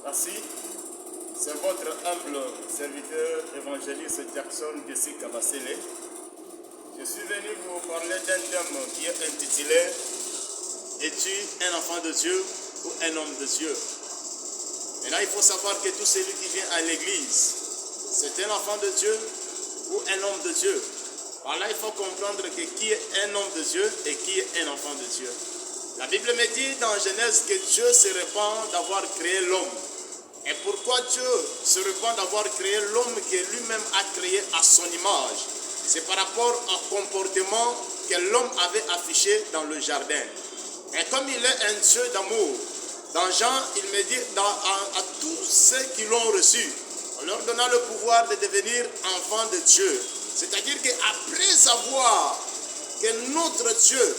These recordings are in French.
Merci. C'est votre humble serviteur évangéliste Jackson Jesse Kabasele. Je suis venu vous parler d'un thème qui est intitulé « Es-tu un enfant de Dieu ou un homme de Dieu ?» Et là, il faut savoir que tout celui qui vient à l'église, c'est un enfant de Dieu ou un homme de Dieu. Par là, il faut comprendre que qui est un homme de Dieu et qui est un enfant de Dieu. La Bible me dit dans Genèse que Dieu se répand d'avoir créé l'homme. Et pourquoi Dieu se répand d'avoir créé l'homme que lui-même a créé à son image? C'est par rapport au comportement que l'homme avait affiché dans le jardin. Et comme il est un Dieu d'amour, dans Jean, il me dit à tous ceux qui l'ont reçu, en leur donnant le pouvoir de devenir enfants de Dieu. C'est-à-dire qu'après avoir que notre Dieu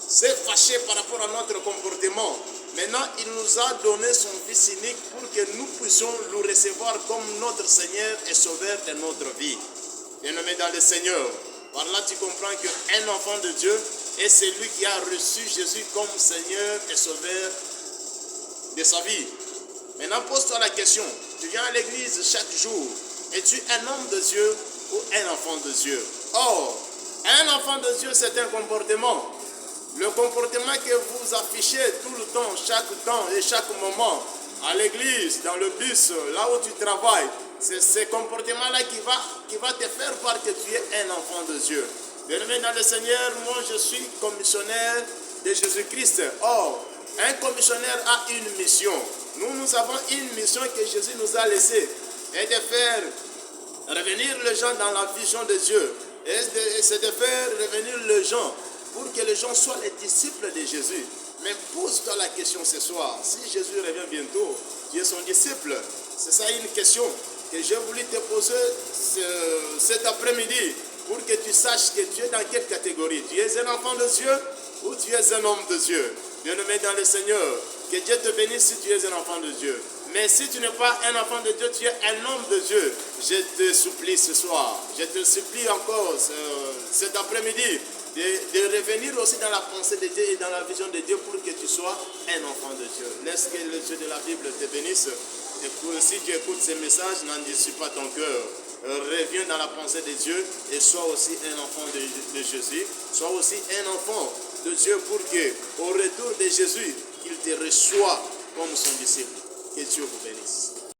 s'est fâché par rapport à notre comportement, maintenant il nous a donné son Fils unique pour que nous puissions le recevoir comme notre Seigneur et Sauveur de notre vie. Bien-aimé dans le Seigneur, par là tu comprends qu'un enfant de Dieu est celui qui a reçu Jésus comme Seigneur et Sauveur de sa vie. Maintenant pose-toi la question, tu viens à l'église chaque jour, es-tu un homme de Dieu ou un enfant de Dieu? Or, un enfant de Dieu c'est un comportement. Le comportement que vous affichez tout le temps, chaque temps et chaque moment, à l'église, dans le bus, là où tu travailles, c'est ce comportement-là qui va te faire voir que tu es un enfant de Dieu. Bien-aimé dans le Seigneur, moi je suis commissionnaire de Jésus-Christ. Or, un commissionnaire a une mission. Nous avons une mission que Jésus nous a laissée, et de faire revenir les gens dans la vision de Dieu. Et c'est de faire revenir les gens pour que les gens soient les disciples de Jésus. Mais pose-toi la question ce soir, si Jésus revient bientôt, tu es son disciple. C'est ça une question que j'ai voulu te poser cet après-midi, pour que tu saches que tu es dans quelle catégorie. Tu es un enfant de Dieu ou tu es un homme de Dieu. Bien-aimé dans le Seigneur, que Dieu te bénisse si tu es un enfant de Dieu. Mais si tu n'es pas un enfant de Dieu, tu es un homme de Dieu. Je te supplie ce soir, je te supplie encore cet après-midi, de revenir aussi dans la pensée de Dieu et dans la vision de Dieu pour que tu sois un enfant de Dieu. Laisse que le Dieu de la Bible te bénisse. Et si tu écoutes ces messages, n'endurcis pas ton cœur. Reviens dans la pensée de Dieu et sois aussi un enfant de Jésus. Sois aussi un enfant de Dieu pour que, au retour de Jésus, qu'il te reçoive comme son disciple. Que Dieu vous bénisse.